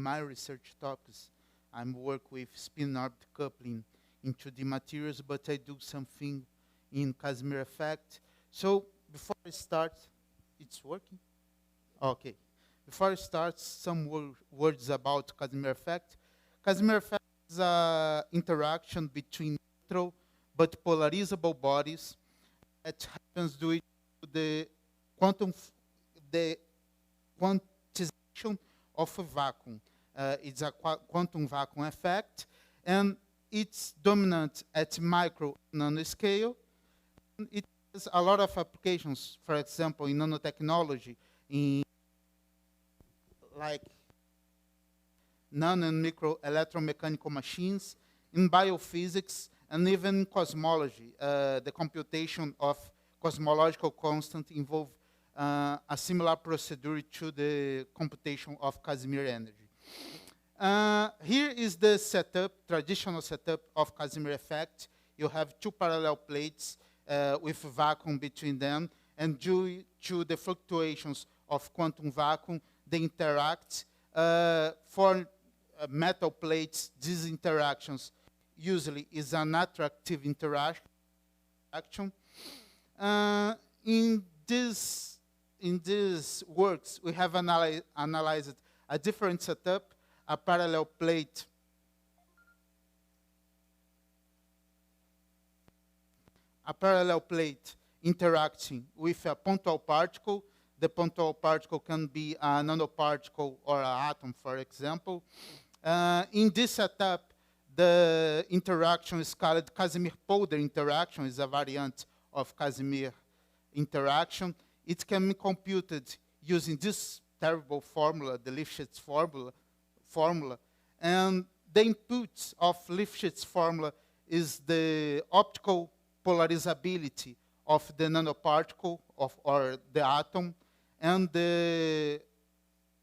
my research topics, I work with spin orbit coupling into the materials, but I do something in Casimir effect. So before I start, it's working? Okay. Before I start, some words about Casimir effect. Casimir effect is an interaction between neutral but polarizable bodies that happens due to the quantization of a vacuum. It's a quantum vacuum effect, and it's dominant at micro and nanoscale. It has a lot of applications, for example, in nanotechnology, in like nano and micro electromechanical machines, in biophysics, and even in cosmology. The computation of cosmological constant involve a similar procedure to the computation of Casimir energy. Here is the setup, traditional setup of Casimir effect. You have two parallel plates with vacuum between them, and due to the fluctuations of quantum vacuum, they interact. For metal plates, these interactions usually is an attractive interaction. In these works, we have analyzed a different setup, a parallel plate interacting with a punctual particle. The punctual particle can be a nanoparticle or an atom, for example. In this setup, the interaction is called Casimir-Polder interaction. It's a variant of Casimir interaction. It can be computed using this terrible formula, the Lifshitz formula. And the inputs of Lifshitz formula is the optical polarizability of the nanoparticle or the atom, and the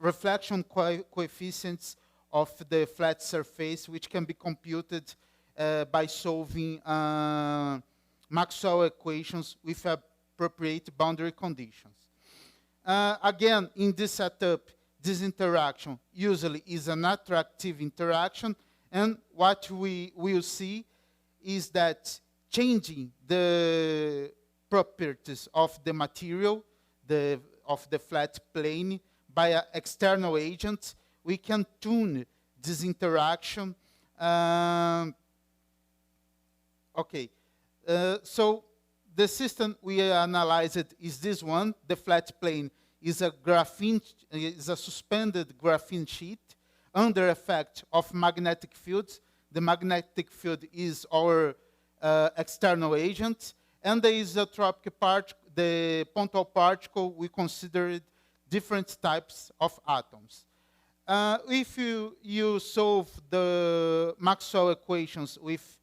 reflection coefficients of the flat surface, which can be computed by solving Maxwell equations with appropriate boundary conditions. Again, in this setup, this interaction usually is an attractive interaction, and what we will see is that changing the properties of the material, of the flat plane, by an external agent, we can tune this interaction. So the system we analyzed is this one. The flat plane is a suspended graphene sheet under effect of magnetic fields. The magnetic field is our external agent, and the isotropic particle, the punctual particle, we considered different types of atoms. If you solve the Maxwell equations with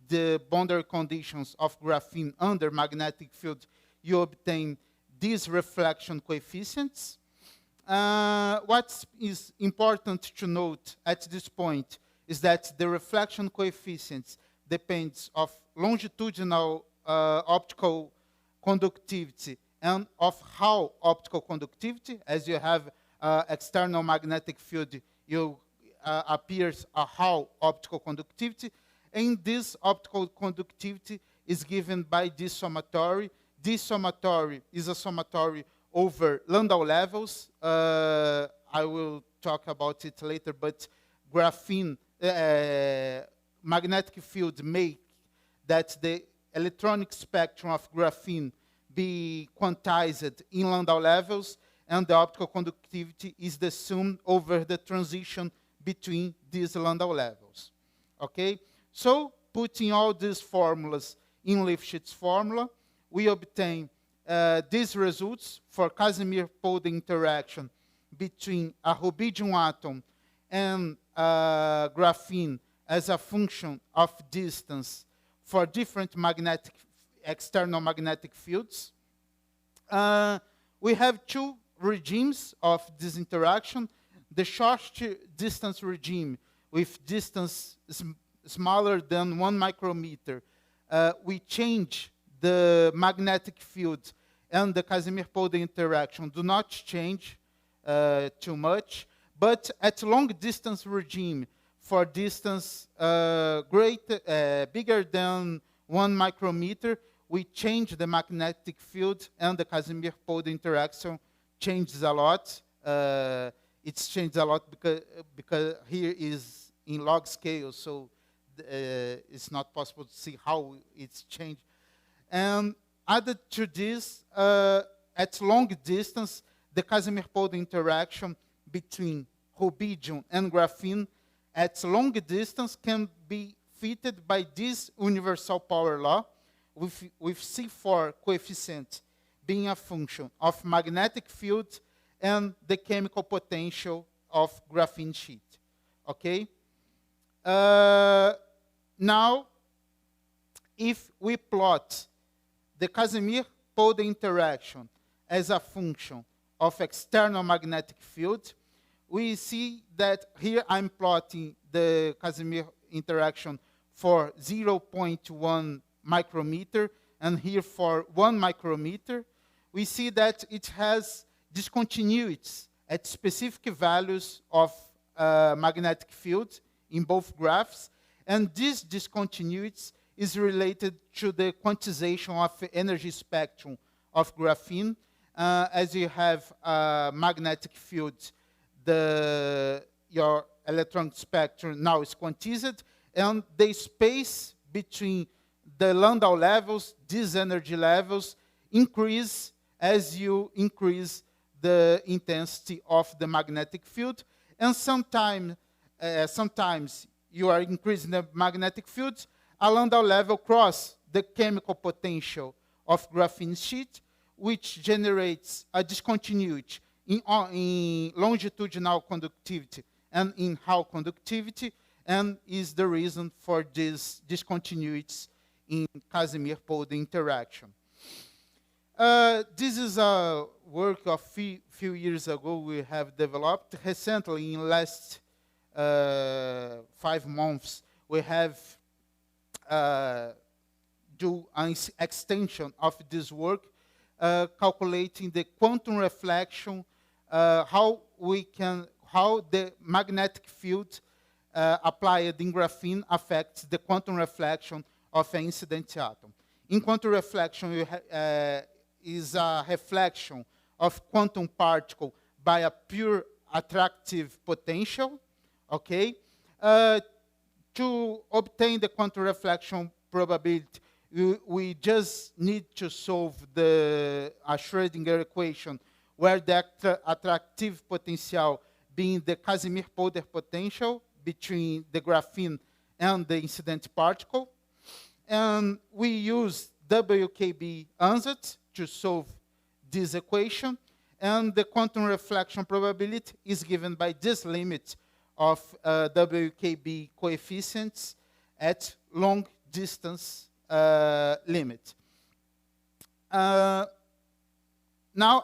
the boundary conditions of graphene under magnetic field, you obtain these reflection coefficients. What is important to note at this point is that the reflection coefficients depends of longitudinal optical conductivity and of Hall optical conductivity. As you have external magnetic field, you appears a Hall optical conductivity, and this optical conductivity is given by this summatory. This summatory is a summatory over Landau levels. I will talk about it later, but graphene magnetic field make that the electronic spectrum of graphene be quantized in Landau levels, and the optical conductivity is the sum over the transition between these Landau levels. Okay? So, putting all these formulas in Lifshitz formula, we obtain these results for Casimir-Polder interaction between a rubidium atom and graphene as a function of distance for different external magnetic fields. We have two regimes of this interaction. The short distance regime with distance smaller than 1 micrometer, we change the magnetic field, and the Casimir-Polder interaction do not change too much. but at long distance regime, for distance bigger than 1 micrometer, we change the magnetic field, and the Casimir-Polder interaction changes a lot. It's changed a lot because here is in log scale, so it's not possible to see how it's changed. And added to this, at long distance, the Casimir-Polder interaction between rubidium and graphene at long distance can be fitted by this universal power law, with C4 coefficient being a function of magnetic field and the chemical potential of graphene sheet. Okay? Now, if we plot the Casimir-Polder interaction as a function of external magnetic field, we see that here I'm plotting the Casimir interaction for 0.1 micrometer, and here for 1 micrometer. We see that it has discontinuities at specific values of magnetic field in both graphs, and this discontinuities is related to the quantization of energy spectrum of graphene. As you have a magnetic field, your electron spectrum now is quantized, and the space between the Landau levels, these energy levels, increase as you increase the intensity of the magnetic field. And sometimes you are increasing the magnetic field, a Landau level cross the chemical potential of graphene sheet, which generates a discontinuity in longitudinal conductivity and in Hall conductivity, and is the reason for these discontinuities in Casimir-Polder interaction. This is a work of few years ago we have developed. Recently, in last 5 months, we have do an extension of this work, calculating the quantum reflection, how the magnetic field applied in graphene affects the quantum reflection of an incident atom. In quantum reflection, is a reflection of quantum particle by a pure attractive potential. Okay, to obtain the quantum reflection probability, we just need to solve a Schrödinger equation where the attractive potential being the Casimir-Polder potential between the graphene and the incident particle. And we use WKB ansatz to solve this equation, and the quantum reflection probability is given by this limit of WKB coefficients at long distance limit. Now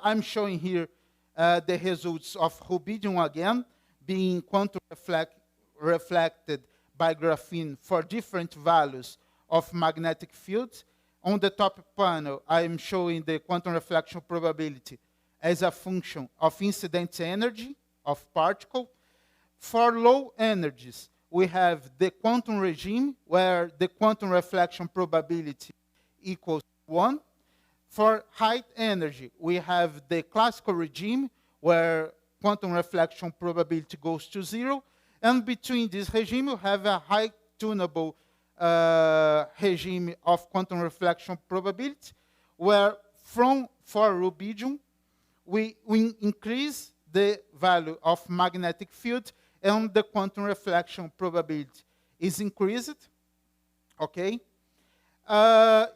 I'm showing here the results of rubidium again, being quantum reflected by graphene for different values of magnetic field. On the top panel, I am showing the quantum reflection probability as a function of incident energy of particle. For low energies, we have the quantum regime, where the quantum reflection probability equals 1. For high energy, we have the classical regime, where quantum reflection probability goes to 0. And between this regime, you have a high tunable regime of quantum reflection probability, where for rubidium, we increase the value of magnetic field, and the quantum reflection probability is increased. Okay?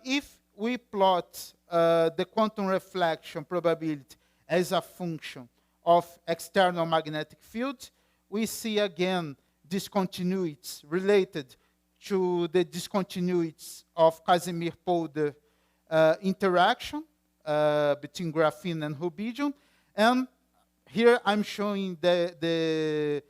If we plot the quantum reflection probability as a function of external magnetic field, we see again discontinuities related to the discontinuities of Casimir-Polder interaction between graphene and rubidium. And here I'm showing the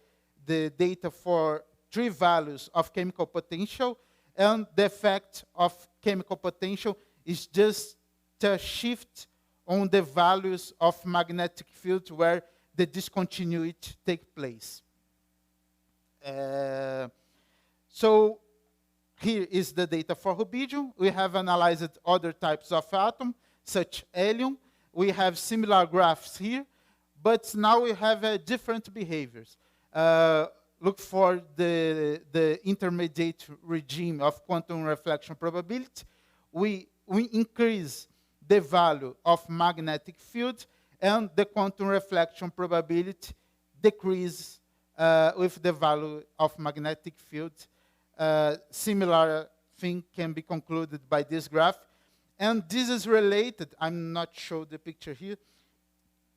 data for 3 values of chemical potential, and the effect of chemical potential is just a shift on the values of magnetic field where the discontinuity take place. So here is the data for rubidium. We have analyzed other types of atom, such helium. We have similar graphs here, but now we have different behaviors. Look for the intermediate regime of quantum reflection probability. We increase the value of magnetic field, and the quantum reflection probability decreases with the value of magnetic field. Similar thing can be concluded by this graph. And this is related, I'm not showing the picture here,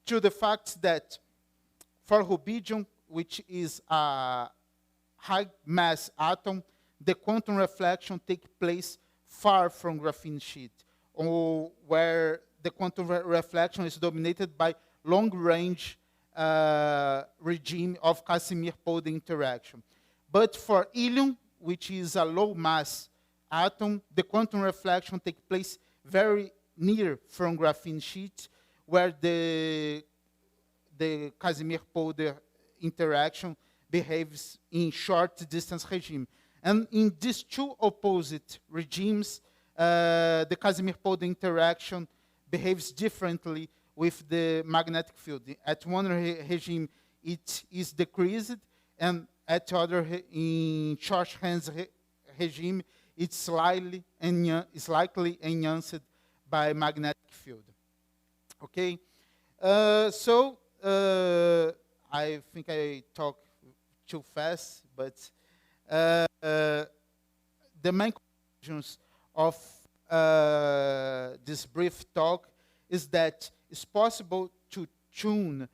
to the fact that for rubidium, which is a high mass atom, the quantum reflection takes place far from graphene sheet, or where the quantum reflection is dominated by long-range regime of Casimir-Polder interaction. But for helium, which is a low-mass atom, the quantum reflection takes place very near from graphene sheet, where the Casimir-Polder interaction behaves in short-distance regime. And in these two opposite regimes, the Casimir-Polder interaction behaves differently with the magnetic field. At one regime, it is decreased, and at other, in short-range regime, it's slightly enhanced by magnetic field. Okay, so I think I talk too fast, but the main conclusions of this brief talk is that it's possible to tune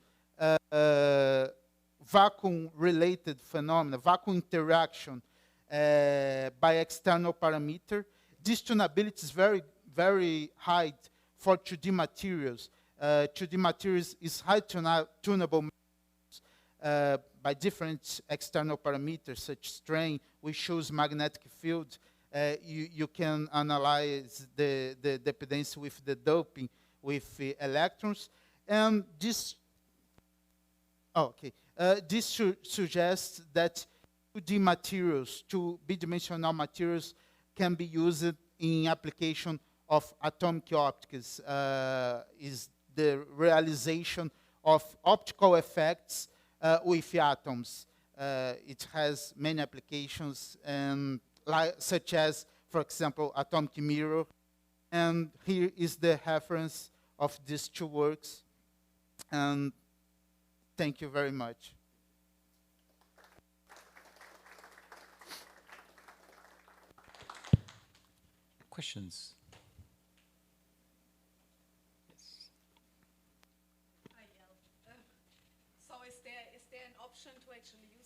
vacuum-related phenomena, vacuum interaction, by external parameter. This tunability is very, very high for 2D materials. 2D materials is high tunable by different external parameters, such strain, which shows magnetic field. You can analyze the dependence with the doping with electrons. And this, this suggests that 2D materials, 2 bidimensional materials, can be used in application of atomic optics. Is the realization of optical effects with atoms. It has many applications, and such as, for example, atomic mirror. And here is the reference of these two works. And thank you very much. Questions? Yes. So is there an option to actually use